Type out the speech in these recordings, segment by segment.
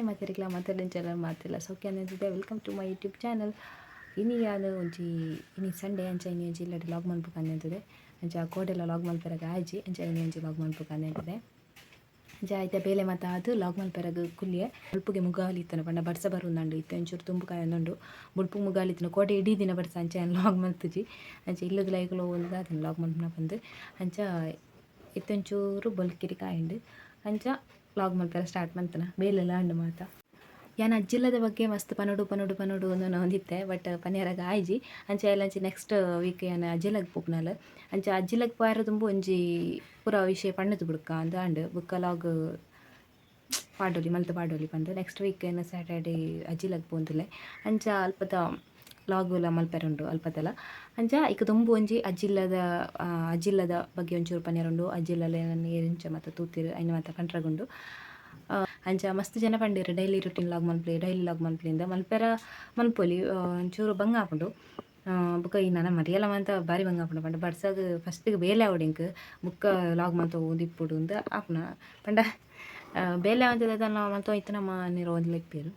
Hi ಮಾತಾರಿಕ್ಲ ಮಾತಾಡಿಂಚಲ್ಲ ಮಾತಿಲ್ಲ ಸೌಖ್ಯ ಅಂದಿದ್ದೆ welcome to my YouTube channel. ಇನಿ ಅದು ಒಂಜಿ ಇನಿ ಸಂಡೇ ಅಂಚ ಇನಿ ಒಂಜಿ ಇಲ್ಲಡಿ ಲಾಗ್ ಮಲ್ಪುಗ ಅಂದಿದೆ ಅಂಚ ಕೋಡೆಲ್ಲ ಲಾಗ್ ಮಲ್ಪೆರಗ ಆಜಿ ಅಂಚ ಇನಿ ಒಂಜಿ ಲಾಗ್ ಮಲ್ಪುಗ ಅಂದಿದೆ ಅಂಚ ಐತೆ ಬೇಲೆ ಮತ್ತು ಅದು ಲಾಗ್ ಮಲ್ಪೆರಗ ಕುಲ್ಲಿಯೆ ಬುಡ್ಪುಗೆ ಮುಗಾಲಿತ್ತನ ಪಂಡ ಬರ್ಸ ಬರುಂದಂಡು ಇತ್ತು ಒಂಚೂರು ತುಂಬುಕಾಯಿ ಒಂದುಂಡು ಬುಡ್ಪು ಮುಗಾಲಿತ್ತನ ಕೋಟೆ ಇಡೀ ದಿನ ಬರ್ಸ ಅಂಚ ಲಾಗ್ ಮಲ್ತುಜಿ ಅಂಚ ಇಲ್ಲದ ಲೈಕ್ಲು ಒಂದು ಅದನ್ನ ಲಾಗ್ ಮಲ್ಪನ ಬಂದು ಅಂಚ ಇತ್ತೊಂಚೂರು ಬೊಲ್ಕಿರಿ ಕಾಯಿಂಡು ಅಂಚ ಲಾಗ್ ಮಲ್ಪೆರ ಸ್ಟಾರ್ಟ್ ಮಾಡ್ತಾನೆ ಬೇಲೆಲ್ಲ ಹಣ್ಣು ಮಾತ ಯಾನು ಅಜ್ಜಿಲ್ಲದ ಬಗ್ಗೆ ಮಸ್ತ್ ಪನೋಡು ಒಂದು ಒಂದಿತ್ತೆ ಬಟ್ ಪನ್ಯರಾಗ ಆಯ್ಜಿ ಅಂಚ ಎಲ್ಲಂಚಿ ನೆಕ್ಸ್ಟ್ ವೀಕ್ ಏನು ಅಜ್ಜಿಲಗ್ ಪೋಪ್ನಲ್ಲ ಅಂಚ ಅಜ್ಜಿಲಗ್ ಪಾಯರ ತುಂಬ ಒಂಜಿ ಪೂರ ವಿಷಯ ಪಣ್ಣದು ಬಿಡ್ಕ ಅಂದ ಅಂಡು ಬುಕ್ಕ ಲಾಗ್ ಪಾಡೋಲಿ ಮಲ್ತು ಪಾಡೋಲಿ ಬಂದು ನೆಕ್ಸ್ಟ್ ವೀಕ್ ಏನು ಸ್ಯಾಟರ್ಡೇ ಅಜ್ಜಿಲಗ್ ಪೋಂದುಲೆ ಅಂಚ ಅಲ್ಪದ ಲಾಗುಲ ಮಲ್ಪೆರುಂಡು ಅಲ್ಪದಲ್ಲ ಅಂಚ ಈಗ ತುಂಬ ಒಂಜಿ ಅಜ್ಜಿಲ್ಲದ ಬಗ್ಗೆ ಒಂಚೂರು ಪನ್ಯರುಂಡು ಅಜ್ಜಿಲ್ಲಲ್ಲಿ ಏರಿಂಚ ಮತ್ತು ತೂತಿರು ಐನು ಮತ್ತು ಕಂಟ್ರಗುಂಡು ಅಂಚ ಮಸ್ತ್ ಜನ ಪಂಡಿರು ಡೈಲಿ ರುಟೀನ್ ಲಾಗ್ ಮಲ್ಪಲಿಂದ ಮಲ್ಪೆರ ಮಲ್ಪೊಲಿ ಒಂಚೂರು ಬಂಗ ಹಾಪುಂಡು ಬುಕ್ಕ ಈ ನನ್ನ ಮರಿಯಲ್ಲ ಅಂತ ಭಾರಿ ಬಂಗ ಹಾಪುಂಡು ಪಂಡ ಬಡ್ಸಾಗ ಫಸ್ಟಿಗೆ ಬೇಲೆ ಆವಡಿಂಕ್ ಬುಕ್ಕ ಲಾಗ್ ಮಲ್ತ ಓದಿಪ್ಪುಡು ಅಂತ ಆಪುನ ಪಂಡ ಬೇಲೆ ಆವಂತದ ಮಲ್ತ ಇತ್ತು ನಮ್ಮ ನೀರು ಓದ್ಲಿಪ್ಪೇರು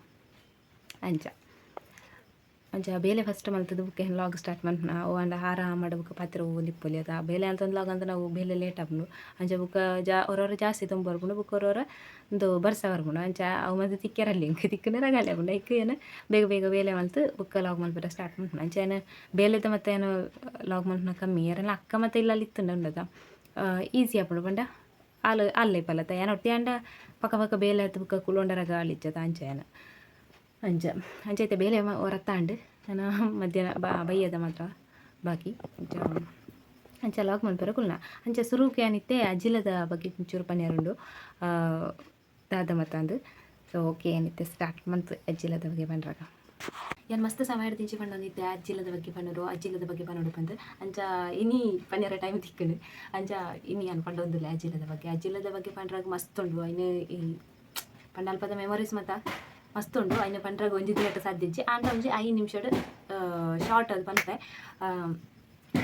ಅಂಚ ಬೇಲೆ ಫಸ್ಟ್ ಮಲ್ತದ್ದು ಬುಕ್ಕೆ ಲಾಗ್ ಸ್ಟಾರ್ಟ್ ಮಾಡ್ನ ಅವು ಅಂಡ ಹಾರ ಮಾಡ ಬುಕ್ಕ ಪಾತ್ರ ಓದಿಪ್ಪೊಲಿ ಅದು ಬೇಲೆ ಅಂತ ಒಂದು ಲಾಗ್ ಅಂತ ನಾವು ಬೇಲೆ ಲೇಟ್ ಆಪುಂಡು ಅಂಚ ಬುಕ್ಕ ಅವ್ರವ್ರ ಜಾಸ್ತಿ ತುಂಬ ಬರ್ಪುಂಡು ಬುಕ್ಕ ಅವ್ರವ್ರ ಒಂದು ಬರ್ಸ ಬರ್ಪುಂಡು ಅಂಚ ಅವು ಮತ್ತೆ ತಿಕ್ಕರಲ್ಲಿ ಇಂಕ ತಿಕ್ಕನ ರಗಾಲಿ ಆಪುಂಡು ಐಕ್ ಏನು ಬೇಗ ಬೇಲೆ ಮಲ್ತು ಬುಕ್ಕ ಲಾಗ್ ಮಲ್ಪೆರ ಸ್ಟಾರ್ಟ್ ಮಾಡ್ಪುಂಡು ಅಂಚ ಏನು ಬೇಲೆದ ಮತ್ತೆ ಏನು ಲಾಗ್ ಮಲ್ಪನ ಕಮ್ಮಿ ಯಾರಲ್ಲ ಅಕ್ಕ ಮತ್ತೆ ಇಲ್ಲ ಇತ್ತುಂಡು ಉಂಡದ ಈಸಿ ಆಪುಂಡು ಪಂಡ ಅಲ್ಲೇ ಪಲ್ಲತ್ತ ಏನು ಒಟ್ಟಿ ಅಂಡ ಪಕ್ಕ ಬೇಲೆ ಹತ್ತು ಬುಕ್ಕ ಕುಲೊಂಡರಗ ಅಳಿಚ್ಚದ ಅಂಚ ಐತೆ ಬೇಲೆ ಹೊರತ್ತಾಂಡು ನಾನು ಮಧ್ಯಾಹ್ನ ಬೈಯದ ಮಾತ್ರ ಬಾಕಿ ಅಂಚ ಲಾಗ್ ಮಲ್ಪೆರ ಕುಲ್ನ ಅಂಚ ಸುರುಕ್ಕೆ ಏನಿತ್ತೆ ಅಜ್ಜಿಲದ ಬಗ್ಗೆ ಚೂರು ಪನ್ಯರುಂಡು ದಾದ ಮತ್ತಂದು ಸೊ ಓಕೆ ಏನಿತ್ತೆ ಸ್ಟಾರ್ಟ್ ಮಂತ್ ಅಜ್ಜಿಲದ ಬಗ್ಗೆ ಬಂದ್ರಾಗ ಏನು ಮಸ್ತ್ ಸಮಯ ಹಿಡ್ದಿಂಚಿ ಪಂಡೊಂದಿದ್ದೆ ಅಜ್ಜಿಲದ ಬಗ್ಗೆ ಪನ್ನೋಡು ಬಂದು ಅಂಚ ಇನಿ ಪನ್ಯರ ಟೈಮ್ ತಿಕ್ಕಂಡು ಅಂಚ ಇನಿ ಏನು ಪಂಡೊಂದಿಲ್ಲ ಅಜ್ಜಿಲದ ಬಗ್ಗೆ ಪಂಡ್ರಾಗ ಮಸ್ತ್ ಉಂಡು ಐನು ಈ ಪಂಡಲ್ಪದ ಮೆಮೊರೀಸ್ ಮತ್ತು ಮಸ್ತ್ ಉಂಡು ಐನು ಪಂಡ್ರಾಗ ಒಂಜಿ ದಿನಟ ಸಾಧ್ಯಜ್ಜಿ ಆಂಡ ಒಂಜಿ 5 ನಿಮಿಷಡ್ ಶಾರ್ಟ್ ಅದು ಪನ್ಪೆ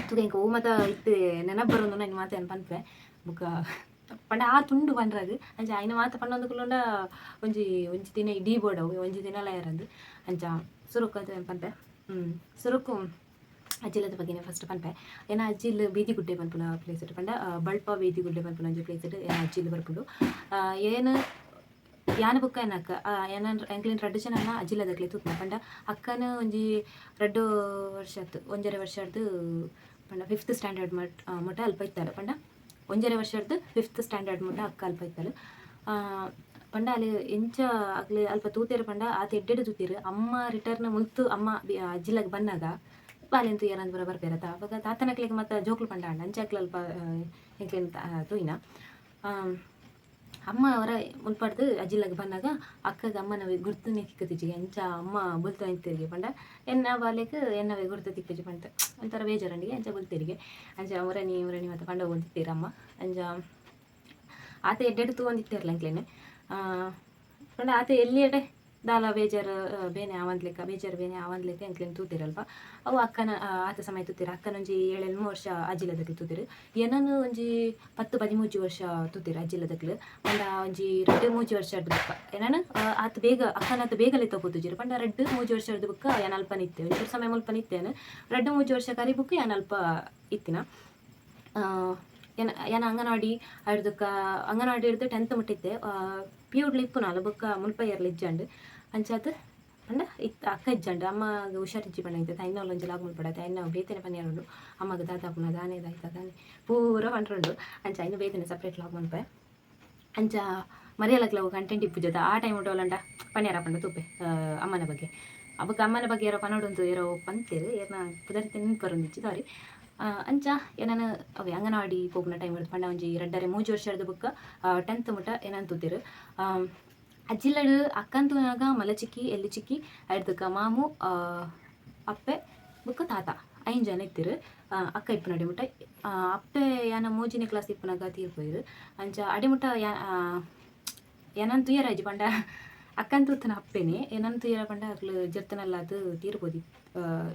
ತುಗ ಇಂಕ ಹೂ ಮತ್ತು ಇತ್ತು ನೆನಪು ಬರೋದು ನಾನು ಮಾತು ಏನು ಪನ್ಪೆ ಬುಕ್ಕ ಪಂಡ ಆ ತುಂಡು ಪಂಡ್ರಾಗ ಅಂಚ ಐನು ಮಾತು ಪಂಡೊಂದು ಕುಲ್ಲೊಂಡ ಒಂಜಿ ದಿನ ಇಡೀ ಬೋಡವು ಒಂಜಿ ದಿನ ಲಯರಂದು ಅಂಚ ಸುರುಕು ಅಂತ ಪನ್ಪೆ ಸುರುಕು ಅಜ್ಜಿಲದ ಬಗ್ಗೆನೇ ಫಸ್ಟ್ ಪನ್ಪೆ ಏನ ಅಜ್ಜಿಲ್ ಬೀದಿ ಗುಡ್ಡೆ ಪನ್ಪುನ ಪ್ಲೇಸ್ ಇಟ್ಟು ಪಂಡ ಬಳ್ಪ ಬೀದಿ ಗುಡ್ಡೆ ಪನ್ಪುನ ಒಂಜಿ ಪ್ಲೇಸ್ ಇಟ್ಟು ಏನ ಅಜ್ಜಿಲ್ ಬರ್ಪುಂಡು ಏನು ಯಾನ ಬುಕ್ಕ ಏನಕ್ಕ ಎಂಕ್ಲಿನ ರಡ್ಡು ಜನ ಅಜ್ಜಿಲದಕ್ಲೆ ತೂತ್ನ ಪಂಡ ಅಕ್ಕನ ಒಂಜಿ 2 ವರ್ಷ ಒಂಜರೆ ವರ್ಷದ್ದು ಪಂಡ 5th ಸ್ಟ್ಯಾಂಡರ್ಡ್ ಮುಟ ಅಲ್ಪ ಇತ್ತಲ್ಲ ಪಂಡ ಒಂಜರೆ ವರ್ಷದ್ದು 5th ಸ್ಟ್ಯಾಂಡರ್ಡ್ ಮುಟ ಅಕ್ಕ ಅಲ್ಪ ಇತ್ತಲು ಪಂಡ ಅಲ್ಲಿ ಎಂಚ ಆಗ್ಲಿ ಅಲ್ಪ ತೂತೇರು ಪಂಡ ಆತ ಎಡ್ಡೆಡು ತೂತೇರು ಅಮ್ಮ ರಿಟರ್ನ್ ಮುಲ್ತು ಅಮ್ಮ ಅಜ್ಜಿಲಗ್ ಬನ್ನಾಗ ಬಾಲೆಂತು ಏನಂದ್ ಬರ್ಬೇರತ್ತ ಅವಾಗ ತಾತನಕ್ಲಿಗೆ ಮತ್ತು ಜೋಕ್ಲು ಪಂಡ ಅಂಚಾಕ್ಲ ಅಲ್ಪ ಎಂಕ್ಲಿನ ತೂಯಿನ ಅಮ್ಮ ಅವರ ಮುಲ್ಪಡ್ದು ಅಜ್ಜಿಲಗ್ ಬಂದಾಗ ಅಕ್ಕಗೆ ಅಮ್ಮನ ಗುರ್ತನೇ ತಿಕ್ಕತಿಜಿ ಎಂಚ ಅಮ್ಮ ಬುಲ್ತ ನಿಂತಿರಿಗೆ ಪಂಡ ಎನ್ನ ಬಾಲೆಗೆ ಎನ್ನವೇ ಗುರ್ತು ತಿಕ್ಕಜಿ ಪಂಡ ಒಂಥರ ಬೇಜಾರಂಡಿಗೆ ಅಂಚ ಬುಲ್ತಿರಿಗೆ ಅಂಚ ಉರಣಿ ಮತ್ತು ಪಂಡ ಓದಿತ್ತೀರ ಅಮ್ಮ ಅಂಚ ಆತ ಎಡ್ಡೆಡು ತೂವಂದಿತ್ತೇರಲ್ಲ ಎಂಕ್ಲೇನೆ ಪಂಡ ಆತ ಎಲ್ಲಿಯಡೆ ದಾಲ ಬೇಜಾರು ಬೇನೆ ಆವಂದ್ಲೆಕ್ಕ ಎಂಕ್ಲೇನು ತೂತಿರಲ್ಪ ಅವು ಅಕ್ಕನ ಆತ ಸಮಯ ತೂತಿರ ಅಕ್ಕನೊಂಜಿ 7-8 ವರ್ಷ ಅಜ್ಜಿಲದಕ್ಲು ತೂತಿರು ಏನನ್ನು ಒಂಜಿ 10-13 ವರ್ಷ ತೂತಿರು ಅಜ್ಜಿಲದಕ್ಲು ಪಂಡ ಒಂಜಿ 2-3 ವರ್ಷ ಬುಕ್ಕ ಏನಾನು ಆತ ಬೇಗ ಅಕ್ಕನಾತ ಬೇಗಲೆ ತಗೋತಿಜಿರು ಪಂಡ 2-3 ವರ್ಷ ಬುಕ್ಕ ಏನು ಅಲ್ಪ ನಿತ್ತೆ ಒಂಚೂರು ಸಮಯ ಮುಲ್ಪ ನಿತ್ತೇನು 2-3 ವರ್ಷ ಕರಿ ಬುಕ್ಕ ಏನು ಅಲ್ಪ ಇತ್ತಿನ ಏನ ಅಂಗನವಾಡಿ ಹಿಡ್ದು 10th ಮುಟ್ಟಿದ್ದೆ ಪ್ಯೂಡ್ಲಿ ಇಪ್ಪುನ ಅಲ್ಲ ಬುಕ್ಕ ಮುಲ್ಪ ಏರ್ಲ ಇಜ್ಜಂಡು ಅಂಚಾತು ಪಂಡ ಅಕ್ಕ ಇಜ್ಜಂಡು ಅಮ್ಮಗ ಹುಷಾರಿಜ್ಜಿ ಪಂಡ ಇರ್ತದೆ ಐನವಳು ಒಂಜಿ ಲಾಗ್ ಮುಲ್ಪಡತ್ತೆ ಐನ ಬೇತೇನೆ ಪನ್ಯರುಂಡು ಅಮ್ಮಗ ದಾದಾಪುನ ದಾನೆ ಪೂರ ಪಂಡ್ರುಂಡು ಅಂಚ ಐನು ಬೇತೇನೆ ಸಪ್ರೇಟ್ ಲಾಗ್ ಮುಲ್ಪೆ ಅಂಚ ಮರಿಯಲಕ್ಲ ಕಂಟೆಂಟ್ ಇಪ್ಪುಜದ ಆ ಟೈಮ್ ಉಂಟೋಲಂಡ ಪನ್ಯಾರ ಪಂಡ ತೂಪೆ ಅಮ್ಮನ ಬಗ್ಗೆ ಅವಕ್ಕೆ ಅಮ್ಮನ ಬಗ್ಗೆ ಯಾರೋ ಪನೋಡೊಂದು ಯಾರೋ ಪಂತೇರು ಏನ ಪುದರಿತೆ ನಿಂಪರೊಂದಿಚ್ಚಿ ಸಾರಿ ಅಂಚ ಏನಾನು ಅವೇ ಅಂಗನವಾಡಿ ಪೋಪುನ ಟೈಮ್ ಇರ್ತದೆ ಪಂಡ ಒಂಜಿ 2-3 ವರ್ಷದ ಬುಕ್ಕ 10th ಮುಟ ಏನಂತ ತೂತಿರು ಅಜ್ಜಿಲಡು ಅಕ್ಕಂತೂನಾಗ ಮಲ ಚಿಕ್ಕಿ ಎಲ್ಲಿ ಚಿಕ್ಕಿ ಹಿಡ್ದಕ್ಕ ಮಾಮು ಅಪ್ಪೆ ಬುಕ್ಕ ತಾತ 5 ಜನ ಇತ್ತಿರು ಅಕ್ಕ ಇಪ್ಪುನ ಅಡಿಮುಟ ಅಪ್ಪೆ ಯಾನ 3ನೇ ಕ್ಲಾಸ್ ಇಪ್ಪುನಾಗ ತೀರ್ಪೋಯ್ರು ಅಂಚ ಅಡಿಮುಟ ಏನಂತ ತುಯ್ಯರಾಜಿ ಪಂಡ ಅಕ್ಕಂತೂತನ ಅಪ್ಪೇನೆ ಏನಂತ ತುಯ್ಯರ ಪಂಡ ಅಕ್ಲು ಜರ್ತನಲ್ಲಾದು ತೀರ್ಬೋದು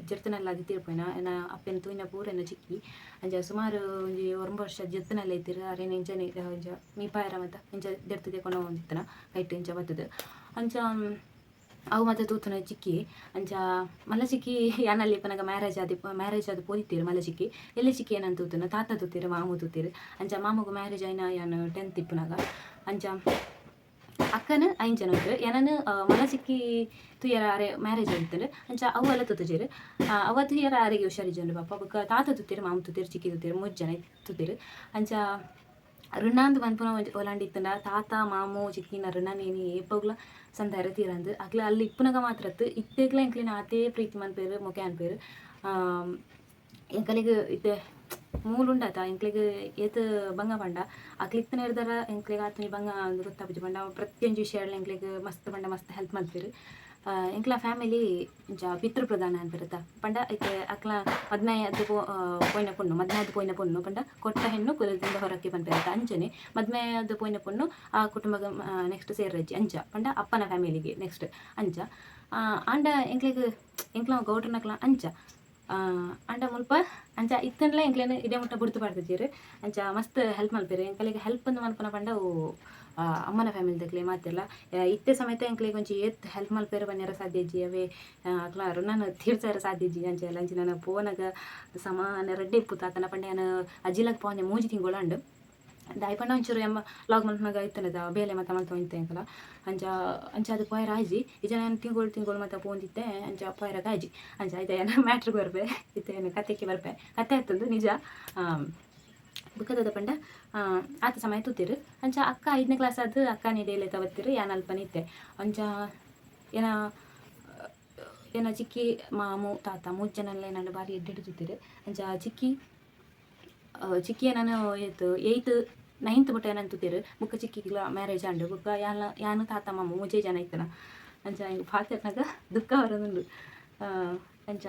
ಜರ್ತನಲ್ಲಾದು ತೀರ್ಪೋಯ್ನ ಏನ ಅಪ್ಪೆನ ತೂಯಿನ ಪೂರೆನ ಚಿಕ್ಕಿ ಅಂಚ ಸುಮಾರು ಒಂಜಿ 9 ವರ್ಷ ಜರ್ತನಲ್ಲ ಇತ್ತಿರು ಅರೇನ ಇಂಚನೆ ಮೀಪಾಯರ ಮತ್ತು ಇಂಚ ದೆರ್ತದೆ ಕೊನ ಒಂದಿತ್ತನ ಕೈಟ್ ಇಂಚ ಬತ್ತದು ಅಂಚ ಅವು ಮತ್ತೆ ತೂತುನ ಚಿಕ್ಕಿ ಅಂಚ ಮಲ್ಲ ಚಿಕ್ಕಿ ಯಾನಲ್ಲಿ ಪನಗ ಮ್ಯಾರೇಜ್ ಅದು ಪೋದಿತ್ತೀರು ಮಲ್ಲ ಚಿಕ್ಕಿ ಎಲ್ಲಿ ಚಿಕ್ಕಿ ಏನಂತ ತೂತುನ ತಾತ ತೂತೀರು ಮಾಮು ತೂತೀರು ಅಂಚ ಮಾಮಗೂ ಮ್ಯಾರೇಜ್ ಆಯ್ನ ಯಾನು 10th ಇಪ್ಪುನಾಗ ಅಂಚ ಅಕ್ಕನ ಐಂಚನ ಉಂಟು ಏನನು ಮಲ್ಲ ಚಿಕ್ಕಿ ತುಯ್ಯರ ಅರೆ ಮ್ಯಾರೇಜ್ ಆಗಿತ್ತು ಅಂಚ ಅವು ಎಲ್ಲ ತುತ್ತುಜೇರು ಅವ ತುಯ್ಯರ ಅರೆಗೆ ಹುಷಾರಿಜಂಡು ಪಾಪ ಬುಕ್ಕ ತಾತ ತುತ್ತೀರು ಮಾಮು ತುತ್ತೀರು ಚಿಕ್ಕಿ ತುತ್ತೀರು 3 ಜನ ತುತ್ತೀರು ಅಂಚ ಋಣಾಂದು ಮನ್ಪುನ ಒಲಾಂಡಿತ್ತಂಡ ತಾತ ಮಾಮು ಚಿಕ್ಕಿನ ಋಣನೇನಿ ಏಪಗ್ಲ ಸಂದಾರ ತೀರಂದು ಅಕ್ಲ ಅಲ್ಲಿ ಇಪ್ಪುನಗ ಮಾತ್ರತ್ತು ಇತ್ತೇಗ್ಲ ಎಂಕ್ಲಿನ ಆತೇ ಪ್ರೀತಿ ಮನ್ಪೇರು ಮೊಕೆ ಅನ್ಪೇರು ಎಂಕಲಿಗೆ ಇತ್ತೆ ಮೂಲುಂಡಾತ ಎಂಕ್ಲಿಗೆ ಏತ್ ಬಂಗ ಪಂಡ ಅಕ್ಲ ಇತ್ತನ ಹಿಡ್ದಾರ ಎಂಕ್ಲಿಗೆ ಆತನಿ ಬಂಗ ಗೊತ್ತಾಪುಜಿ ಪಂಡ ಪ್ರತಿಯೊಂದು ವಿಷಯ ಎಂಕ್ಲಿಗೆ ಮಸ್ತ್ ಪಂಡ ಮಸ್ತ್ ಹೆಲ್ಪ್ ಮಲ್ಪೇರು ಎಂಕ್ಲ ಫ್ಯಾಮಿಲಿ ಪಿತೃ ಪ್ರಧಾನ ಅನ್ಪಿರುತ್ತ ಪಂಡ ಐತೆ ಅಕ್ಲ ಮದ್ಮೆಯದ್ದು ಪೋಯ್ನ ಪೊಣ್ಣು ಪಂಡ ಕೊಟ್ಟ ಹೆಣ್ಣು ಕುಲದಿಂದ ಹೊರಕ್ಕೆ ಪನ್ಪಿರುತ್ತ ಅಂಚನೆ ಮದ್ಮೆಯದ್ದು ಪೋಯ್ನ ಪೊಣ್ಣು ಆ ಕುಟುಂಬಗ ನೆಕ್ಸ್ಟ್ ಸೇರ್ರಜ್ಜಿ ಅಂಚ ಪಂಡ ಅಪ್ಪನ ಫ್ಯಾಮಿಲಿಗೆ ನೆಕ್ಸ್ಟ್ ಅಂಚ ಆಂಡ ಎಂಕ್ಲ ಗೌಡ್ರನಕ್ಲ ಅಂಚ ಅಂಡ ಮುಲ್ಪ ಅಂಚ ಇತ್ತಂಡ್ಲ ಎಂಕ್ಲೇನು ಇದೇ ಮುಟ್ಟ ಬುಡ್ತು ಪಾಡ್ತಿದ್ದೀರು ಅಂಚ ಮಸ್ತ್ ಹೆಲ್ಪ್ ಮಲ್ಪೇರು ಎಂಕಲಿಗೆ ಹೆಲ್ಪ್ ಅಂದು ಮನ್ಪನ ಪಂಡ ಅಮ್ಮನ ಫ್ಯಾಮಿಲಿ ದಕ್ಲೆ ಮಾತಿಲ್ಲ ಇತ್ತೆ ಸಮೇತ ಎಂಕ್ಲಿಗೆ ಒಂಚಿ ಏತ್ ಹೆಲ್ಪ್ ಮಲ್ಪೇರು ಬನ್ಯಾರ ಸಾಧ್ಯಜಿ ಅವೇ ಅಕ್ಲ ಋಣನ ತೀರ್ಸಾರ ಸಾಧ್ಯಜಿ ಅಂಚ ಎಲ್ಲ ಅಂಚಿ ನಾನು ಪೋನಾಗ ಸಮಾನ ರೆಡ್ಡಿ ಇಪ್ಪು ತಾತನ ಪಂಡ ನಾನು ಅಜ್ಜಿಲಾಗ ಪೋನೆ 3 ತಿಂಗಳು ದಾಯಿ ಪಂಡ ಒಂಚೂರು ಎಮ್ಮ ಲಾಗ್ ಮಲ್ಪನಾಗ ಇತ್ತನದ ಬೇಲೆ ಮತ್ತ ಮಲ್ತ ಇಂತೆ ಅಂಕಲ ಅಂಚ ಅದು ಪೋಯರ ಆಜಿ ಈಜ ನಾನು ತಿಂಗಳು ಮತ್ತ ಪೋಂದಿತ್ತೆ ಅಂಚ ಪೋಯರಾಗ ಆಜಿ ಅಂಚ ಆಯ್ತಾ ಏನ ಮ್ಯಾಟ್ರಿಗೆ ಬರ್ಬೆ ಇತ್ತೇನು ಕತೆಗೆ ಬರ್ಬೆ ಕತೆ ಆಯ್ತಂದು ನಿಜ ಬುಕ್ಕದ ಪಂಡ ಆತ ಸಮಯ ತೂತಿರು ಅಂಚ ಅಕ್ಕ 5ನೇ ಕ್ಲಾಸ್ ಆದ ಅಕ್ಕ ನೀಡೇಲೆ ತವತ್ತಿರು ಯಾನ್ ಅಲ್ಪನಿತ್ತೆ ಅಂಚ ಏನ ಚಿಕ್ಕಿ ಮಾಮು ತಾತ 3 ಜನಲ್ಲ ನಾನು ಬಾರಿ ಎಡ್ಡೆಡು ತೂತಿರು ಅಂಚ ಚಿಕ್ಕಿ ನಾನು ಏತು 8th 9th ಬಿಟ್ಟು ಏನಂತ ತೂತಿರು ಬುಕ್ಕ ಚಿಕ್ಕಿಗ್ಲ ಮ್ಯಾರೇಜ್ ಆಂಡು ಬುಕ್ಕ ಯಾನು ತಾತ ಮಾಮು 3 ಜನ ಇತ್ತನ ಅಂಚ ಹಿಂಗೆ ಪಾತ್ರೆನಾಗ ದುಃಖ ಬರೋದುಂಡು ಅಂಚ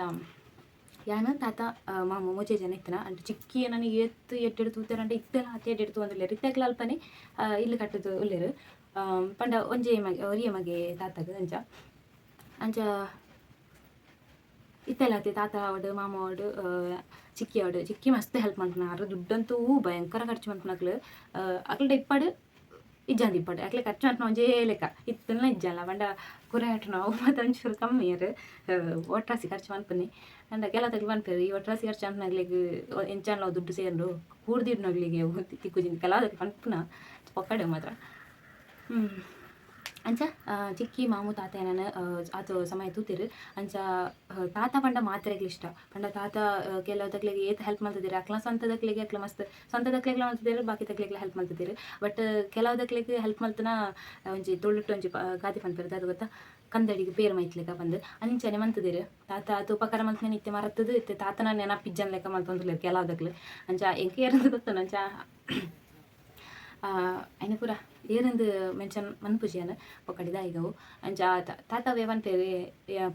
ಯಾನ ತಾತ ಮಾಮು 3 ಜನ ಇತ್ತನ ಅಂಟು ಚಿಕ್ಕಿ ನನಗೆ ಎಡ್ಡೆಡು ತೂತಾರಂటే ಇತ್ತೆಲ್ಲ ಹತ್ತೆ ಎಡ್ಡೆಡು ತೂಂದಿಲ್ಲೇರು ಇತ್ತಾಗ್ಲ ಅಲ್ಪನೆ ಇಲ್ಲಿ ಕಟ್ಟದು ಉಳ್ಳೇರು ಪಂಡ ಒರಿಯ ಮಗೆ ತಾತಗ ಅಂಚ ಇತ್ತೆಲ್ಲ ಹತ್ತೆ ತಾತ ಅವಡು ಮಾಮ ಅವಡು ಚಿಕ್ಕಿ ಮಸ್ತ್ ಹೆಲ್ಪ್ ಮಾಡ್ತಾರ ದುಡ್ಡಂತೂ ಭಯಂಕರ ಖರ್ಚು ಮಾಡ್ತಾನಕ್ಲು ಅಕ್ಲ ಇಪ್ಪಾಡು ಇಜ್ಜಂದು ಇಪ್ಪಾಡು ಅಕ್ಲೆ ಖರ್ಚು ಮಾಡ್ತಾನ ಒಂಜೇ ಲೆಕ್ಕ ಇತ್ತಲ್ಲ ಇಜ್ಜಲ್ಲ ಪಂಡ ಕುರೆ ಹಟ್ಟನ ಅವು ಮತ್ತು ಒಂಚೂರು ಕಮ್ಮಿ ಯಾರು ಒಟ್ರಾಸಿ ಖರ್ಚು ಮಾಡ್ತಾನೆ ಅಂಡ ಕೆಲ ತಗ್ಲಿ ಮಾಡ್ತಾರೆ ಈ ಒಟ್ರಾಸಿ ಖರ್ಚು ಅಂಟ್ನಾಗ್ಲಿಗೆ ಎಂಚಾನ್ಲ ದುಡ್ಡು ಸೇರು ಕೂಡ್ದಿಡ್ನಾಗ್ಲಿಗೆ ತಿಕ್ಕುಜಿಂದ ಕೆಲವದಕ್ಕೆ ಪಂಪುನ ಪೊಕ್ಕಡೆ ಮಾತ್ರ ಅಂಚ ಚಿಕ್ಕಿ ಮಾಮು ತಾತ ಏನಾನ ಆತ ಸಮಯ ತೂತಿರು ಅಂಚ ತಾತ ಪಂಡ ಮಾತ್ರೆಗ್ಲಿ ಇಷ್ಟ ಪಂಡ ತಾತ ಕೆಲವು ತಕ್ಲಿಗೆ ಏತ್ ಹೆಲ್ಪ್ ಮಾಡ್ತಿದ್ದೀರಿ ಅಕ್ಲ ಸ್ವಂತ ದಕ್ಲಿಗೆ ಅಕ್ಲ ಮಸ್ತ್ ಸ್ವಂತ ದಕ್ಲಿಗೆ ಮಾಡ್ತಿದ್ದೀರಿ ಬಾಕಿ ತಕ್ಲಿಗೆ ಹೆಲ್ಪ್ ಮಾಡ್ತಿದ್ದೀರಿ ಬಟ್ ಕೆಲವು ದಕ್ಲಿಗೆ ಹೆಲ್ಪ್ ಮಾಡ್ತಾನ ಒಂಜಿ ತೊಳ್ಳಿಟ್ಟು ಒಂಜಿ ಗಾದಿ ಪನ್ಪಿರುತ್ತೆ ಅದು ಗೊತ್ತಾ ಕಂದಡಿಗೆ ಪೇರು ಮೈತ್ಲಿಕ ಬಂದು ಅಂಚನೆ ಮಂತಿದ್ದೀರಿ ತಾತ ಅದು ಉಪಕಾರ ಮಲ್ತನೆ ನಿತ್ಯ ಮರತ್ತದು ಇತ್ತೆ ತಾತನ ನೆನಪಿಜ್ಜನ್ ಲೆಕ್ಕ ಮಲ್ತೊಂದಿಲ್ಲ ಕೆಲವುದಕ್ಲೆ ಅಂಚ ಎಂಕೆ ಏರಂದು ಗೊತ್ತು ಅಂಚ అయిన కూడా ఏరందు ಮೆನ್ಷನ್ ಮನ್ಪುಜಿಯನ ಪೊಕ್ಕಡಿದ ಈಗವು ಅಂಚ ತಾತವೇ ಪನ್ಪೇರು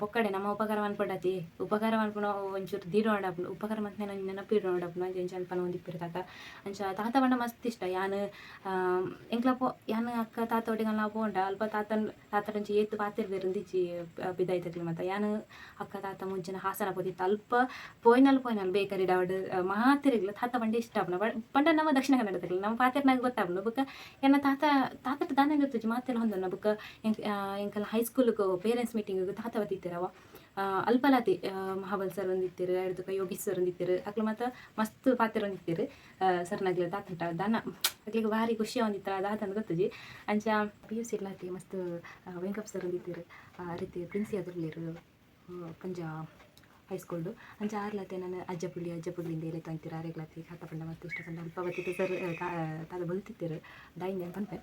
ಪೊಕ್ಕಡೆ ನಮ್ಮ ಉಪಕಾರ ಮನ್ಪಡತಿ ಉಪಕಾರ ಮನ್ಪುನ ಒಂಚೂರು ದೀಡು ನೋಡಪ್ಪು ಉಪಕಾರ ಮನ್ಪನೆ ನಂಗೆ ನೆನಪಿಡು ನೋಡಪ್ಪು ಅಂಚ ಎಂಚ ಅನ್ಪನ ಒಂದಿಪ್ಪಿರು ಅಂಚ ತಾತ ಪಂಡ ಮಸ್ತ್ ಇಷ್ಟ ಯಾನು ಎಂಕ್ಲ ಯಾನು ಅಕ್ಕ ತಾತ ಒಟ್ಟಿಗೆಲ್ಲ ಪೋಂಡ ಅಲ್ಪ ತಾತಡಂಚಿ ಏತ್ತು ಪಾತಿರ್ದೇರು ಅಂದಿಚ್ಚಿ ಬಿದ್ದಾಯ್ತಕ್ಲಿ ಮತ್ತು ಯಾನು ಅಕ್ಕ ತಾತ ಮುಂಚಿನ ಹಾಸನ ಪೋದಿತ್ತು ಅಲ್ಪ ಪೋಯ್ನಲ್ ಬೇಕರಿ ಡಾವಡ್ ಮಾತಿರಿಗ್ಲ ತಾತ ಪಂಡ ಇಷ್ಟ ಪಂಡ ನಮ್ಮ ದಕ್ಷಿಣ ಕನ್ನಡದಲ್ಲಿ ನಮ್ಮ ಪಾತಿರ್ನಾಗ ಗೊತ್ತಾಗ್ಲು ಬುಕ್ಕ ಏನ ತಾತ ದಾನ ಗೊತ್ತುಜಿ ಮಾತೆಲ್ಲ ಹೊಂದನ ಬುಕ್ಕ ಎಂಕಲ್ಲ ಹೈಸ್ಕೂಲ್ಗೆ ಪೇರೆಂಟ್ಸ್ ಮೀಟಿಂಗಿಗೆ ತಾತ ಬತ್ತಿತ್ತಿರವ ಅಲ್ಪಲಾತಿ ಮಹಾಬಲ್ ಸರ್ ಒಂದಿತ್ತಿರು ಎಡ್ದುಕ ಯೋಗೀಶ್ ಸರ್ ಒಂದಿತ್ತಿರು ಅಕ್ಲು ಮತ್ತು ಮಸ್ತ್ ಪಾತ್ರ ಒಂದಿತ್ತಿರು ಸರ್ನಾಗ್ಲಿ ತಾತಂಟ ದಾನ ಅಕ್ಲಿಗೆ ಭಾರಿ ಖುಷಿ ಒಂದಿತ್ತರ ದಾತ ಅಂತ ಗೊತ್ತುಜಿ ಅಂಚ PUC ಇರ್ಲಾತಿ ಮಸ್ತ್ ವೆಂಕಪ್ ಸರ್ ಒಂದಿತ್ತಿರು ಆ ರೀತಿ ಪ್ರಿನ್ಸಿ ಅದ್ರಲ್ಲಿರು ಪಂಜ ಹೈಸ್ಕೂಲ್ಡು ಅಂಚ ಆರ್ಲತ್ತೆ ನಾನು ಅಜ್ಜಪುಳ್ಳಿಯಿಂದ ಎಲೆ ತಂತಿರು ಆರೆಗ್ಲತ್ತಿ ತಾತ ಪಂಡ ಮತ್ತು ಇಷ್ಟ ಪಂಡ ಅಲ್ಪ ಬತ್ತಿತ್ತು ಸರ್ ತಾತ ಬಲ್ತಿತ್ತಿರು ಡಾಯಿಂಗ್ ಅಂತ ಪನ್ಪೆ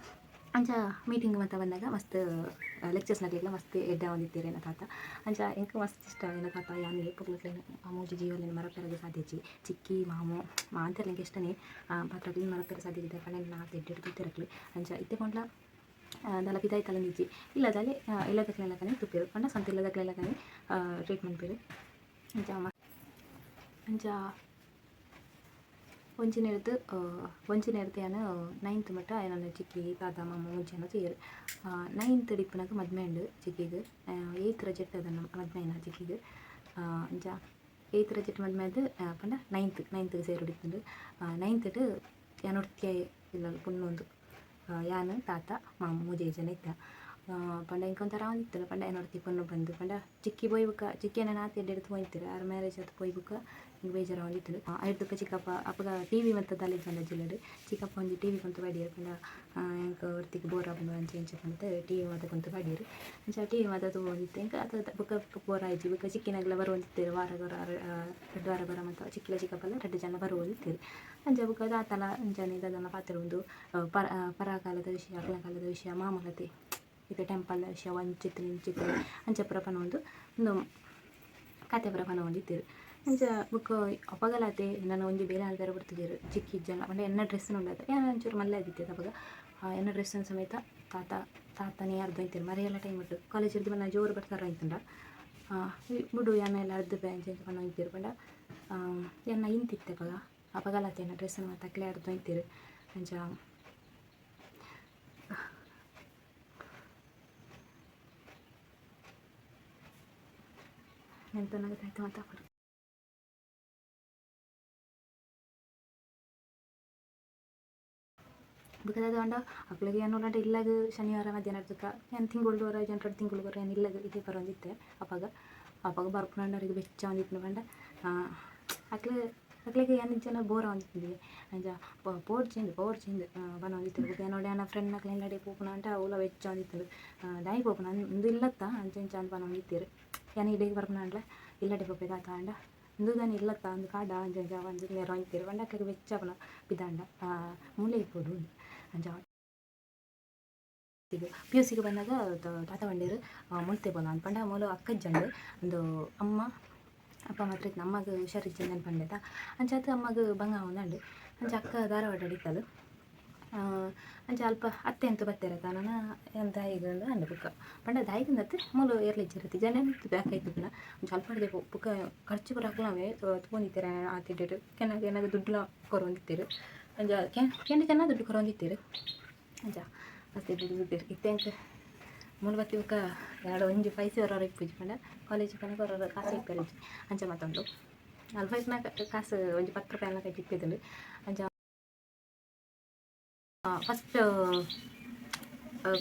ಅಂಚ ಮೀಟಿಂಗ್ ಮತ್ತು ಬಂದಾಗ ಮಸ್ತ್ ಲೆಕ್ಚರ್ಸ್ನಾಗೆಲ್ಲ ಮಸ್ತ್ ಎಡ್ಡ ಒಂದಿತ್ತೀರಿ ಏನ ತಾತ ಅಂಚ ಎಂಕ ಮಸ್ತ್ ಇಷ್ಟ ಏನ ತಾತ ಯಾನು ಏಪುಗ್ಲಕ್ಲೇನು ಆ 3 ಜೀವನ ಮರಪೆರಗೆ ಸಾಧ್ಯಜಿ ಚಿಕ್ಕಿ ಮಾಮು ಅಂತೆಲ್ಲ ಎಂಗೆ ಇಷ್ಟನೇ ಪಾತ್ರಗಳು ಮರಪೆರ ಸಾಧ್ಯತೆ ಕಣ್ಣೆ ನಾತು ಎಡ್ಡೆಡು ತೂತಿರಕ್ಲಿ ಅಂಚ ಇತ್ತೆ ಪಂಡ್ಲ ದಲ ಪಿದಾಯ್ತಲ್ಲ ನಿಜ್ಜಿ ಇಲ್ಲದಲ್ಲಿ ಇಲ್ಲದಕ್ಲೆಲ್ಲ ಕನೆ ತುಪ್ಪಿರು ಪಂಡ ಸ್ವಂತ ಇಲ್ಲದಕ್ಲೆಲ್ಲ ಕನೆ ಟ್ರೀಟ್ಮೆಂಟ್ ಬೇರೆ ಅಂಚ ಒಂಚಿನ ಯಾನು 9th ಮಟ್ಟ ನಾನು ಚಿಕ್ಕಿ ತಾತ ಮಾಮ ಮುಂಚೆನ ತೀರು 9th ಡಿಪ್ಪನಾಗ ಮದ್ಮೆ ಉಂಡು ಚಿಕ್ಕಿಗೆ 8th ರಜೆಟ್ ಅದನ್ನು ಮದ್ಮೆನ ಚಿಕ್ಕಿಗೆ ಅಂಚ 8th ರಜೆಟ್ ಮದ್ಮೆ ಅದು ಪಂಡ 9th ಸೇರುಡಿತ್ತುಂಡು 9th ಯಾನೊಡ್ತಿಯ ಇಲ್ಲ ಪುಣ್ಣೊಂದು ಯಾನು ತಾತ ಮಾಮ 3 ಜನ ಇತ್ತ ಪಂಡ ಇಂಕೊಂಥರ ಒಂದಿತ್ತಲ್ಲ ಪಂಡ ಏನೋಡು ತಿಕ್ಕೊಂಡು ಬಂದು ಪಂಡ ಚಿಕ್ಕಿ ಬೊಯ್ಬುಕ್ಕ ಚಿಕ್ಕಿನ ನಾತಿ ಎಡ್ಡೆಡ್ತು ಹೋಯ್ತಿರು ಆರು ಮ್ಯಾರೇಜ್ ಅದು ಬೊಯ್ಬುಕ್ಕ ಹಿಂಗೆ ಬೇಜಾರು ಹೊಂದಿತ್ತು ಐಡ್ದಕ್ಕೆ ಚಿಕ್ಕಪ್ಪ ಅಪ್ಪಗ ಟಿ ವಿ ಮತ್ತು ತಲೆ ಜನ ಜಿಲ್ಲರು ಚಿಕ್ಕಪ್ಪ ಒಂದು ಟಿ ವಿ ಕೊಂತು ಬಡಿಯರು ಪಂಡ ಹೆಂಗೆ ಹೊರ್ತಿಗೆ ಬೋರ್ ಆಗ್ಬೋದು ಅಂಚೆ ಇಂಚೆ ಬಂತು ಟಿ ವಿ ಮತ್ತು ಕೊಂತು ಬಡಿಯರು ಅಂಚ ಟಿ ವಿ ಮತ್ತು ಹೋಗಿತ್ತು ಹಿಂಗೆ ಅದು ಬುಕ್ಕ ಬೋರ್ ಆಯ್ತು ಬುಕ್ಕ ಚಿಕ್ಕಿನಾಗಲ ಬರುವಂತಿತ್ತು ವಾರಗೊರ 2 ವಾರಗೊರ ಮತ್ತು ಚಿಕ್ಕಪ್ಪಲ್ಲ 2 ಜನ ಬರುವಂತಿತ್ತು ಅಂಚ ಬುಕ್ಕ ದಾತಲ ಅಂಚನೆ ಅದನ್ನು ಪಾತಿರುವುದು ಪರಾಕಾಲದ ವಿಷಯ ಅಗ್ಲಕಾಲದ ವಿಷಯ ಮಾಮೂಲತೆ ಇದು ಟೆಂಪಲ್ ವಿಷಯ ಚಿತ್ರ ಅಂಚ ಪುರಪನ ಒಂದು ಕತೆ ಪುರಪನ ಒಂದಿತ್ತೇರು ಅಂಚ ಬುಕ್ ಅಪಗಲಾತೆ ನಾನು ಒಂಜಿ ಬೇರೆ ಆಳ್ದಾರ ಬರ್ತಿದ್ದೀರು ಚಿಕ್ಕಿ ಜನ ಅಂದರೆ ಎನ್ನ ಡ್ರೆಸ್ ನೋಡೋದು ಒಂಚೂರು ಮಲ್ಲ ಆಗಿತ್ತು ಅವಾಗ ಎನ್ನ ಡ್ರೆಸ್ಸನ್ನು ಸಮೇತ ತಾತನೇ ಅರ್ಧ ಐತೇರು ಮರೆಯೆಲ್ಲ ಟೈಮ್ ಬಿಟ್ಟು ಕಾಲೇಜಲ್ಲಿ ಬಂದು ಜೋರು ಬರ್ತಾರ ಆಯ್ತಂಡ ಬಿಡು ಎಲ್ಲ ಅರ್ಧ ಬ್ಯಾಂಚ್ ಅಂತ ಬಂದು ಹೋಗ್ತೀರು ಬಂಡ ಎನ್ನ ಇಂತಿತ್ತೆ ಅಪಗಲಾತೆ ಎನ್ನ ಡ್ರೆಸ್ಸನ್ನು ತಕ್ಕಲೆ ಅರ್ಧ ಐತೇರು ಅಂಚ ಎಂತ ನಗದಾಯ್ತು ಮಾತಾಡ್ತಾರೆ ಬುಕ್ಕದ ಹೊಂಡ ಅಕ್ಳಿಗೆ ಏನೋಡ ಇಲ್ಲಾಗ ಶನಿವಾರ ಮಧ್ಯಾಹ್ನ ಅರ್ಧಕ್ಕೆ ಏನು ತಿಂಗಳು ಜನರ ತಿಂಗಳು ಏನು ಇಲ್ಲಾಗ ಇದೇ ಬರೋಂದಿತ್ತೆ ಅಪ್ಪಾಗ ಬರ್ಕೊಂಡವ್ರಿಗೆ ಬೆಚ್ಚ ಒಂದಿತ್ತು ಬಂಡ ಅಕ್ಳಿಗೆ ಏನು ಜನ ಬೋರ ಒಂದಿತ್ತಿದ್ವಿ ಅಂಜ ಪೋಡ್ ಚೇಂಜ್ ಬನ ಒಂದಿತ್ತು ಬುಕ್ಕ ಏನೋಡ ನನ್ನ ಫ್ರೆಂಡ್ ನಕ್ಲೆ ಎಲ್ಲಡೆ ಪೋಪುನ ಅಂತ ಅವಳ ಬೆಚ್ಚ ಒಂದಿತ್ತು ದಾಯಿ ಪೋಪುನ ಒಂದು ಇಲ್ಲತ್ತ ಅಂಚೆ ಅಂಚ ಬನ ಒಂದಿತ್ತೀರು ಏನು ಇಡೀಗೆ ಬರ್ಪುನ ಅಂಡ್ಲ ಇಲ್ಲಡೆ ಪೋಪೆ ತಾತ ಅಂಡ ಒಂದು ನಾನು ಇಲ್ಲತ್ತ ಒಂದು ಕಾಡ ಅಂಜ ಒಂದು ನೇರ ಒಂದಿತ್ತೀರು ಬಂಡ ಅಕ್ಳಿಗೆ ಬೆಚ್ಚ ಬಿದ್ದಾಂಡ ಮೂಲೆ ಇಪ್ಪೋಡು ಅಂಜ PUCಗೆ ಬಂದಾಗ ತಾತ ಬಂಡೇರು ಮುಳ್ತೆ ಬೋನ ಅನ್ಪಂಡ ಮೂಲ ಅಕ್ಕಜ್ಜಂಡು ಒಂದು ಅಪ್ಪ ಮಾತ್ರ ಅಮ್ಮಗೆ ಹುಷಾರಿಜ್ಜಂದು ಅನ್ಪಂಡೇತ ಅಂಚಾತ ಅಮ್ಮಗೆ ಬಂಗ ಒಂದಂಡು ಅಂಚ ಅಕ್ಕ ಧಾರವಾಡ ಅಡಿತಲು ಅಂಚ ಅಲ್ಪ ಅತ್ತೆ ಅಂತೂ ಬತ್ತೇರತ ನಾನು ದಾಯಿಗಂದು ಅಂಡು ಬುಕ್ಕ ಪಂಡ ದಾಯಿಗಂದತ್ತೆ ಮೂಲು ಏರ್ಲಿಜ್ಜಿರತ್ತೆ ಜನ ಬ್ಯಾಕಾಯ್ತು ಪುನ ಒಂಚ ಅಲ್ಪ ಹಿಡಿದೆ ಬುಕ್ಕ ಖರ್ಚು ಕೂಡ ಹಾಕ್ಲವೇ ತೊಗೊಂಡಿತ್ತೀರ ಆತಿಡ್ಡೇರು ಏನಾಗ ದುಡ್ಡು ಕೊರೊಂದಿತ್ತೀರು ಅಂಜ ಕೆಂಡ ಜನ ದುಡ್ಡು ಕೊರೊಂದಿತ್ತೀರು ಅಂಚ ಮಸ್ತ್ ದುಡ್ಡು ಇತ್ತೆ ಅಂಕ ಮೂಲ ಬತ್ತಿ ಬುಕ್ಕ ಎರಡು ಒಂಜಿ ಪೈಸೆ ಹೊರ ಇಪ್ಪುಜಿ ಪಂಡ ಕಾಲೇಜ್ ಕನಕ ಹೊರ ಕಾಸು ಇಪ್ಪರು ಅಂಚ ಮತ್ತೊಂದು ಅಲ್ಪೈಸ್ನ ಕಾಸು ಒಂಜಿ 10 ರೂಪಾಯಿ ಕೈ ಇಪ್ಪಿದ್ದು ಅಂಚ ಫಸ್ಟ್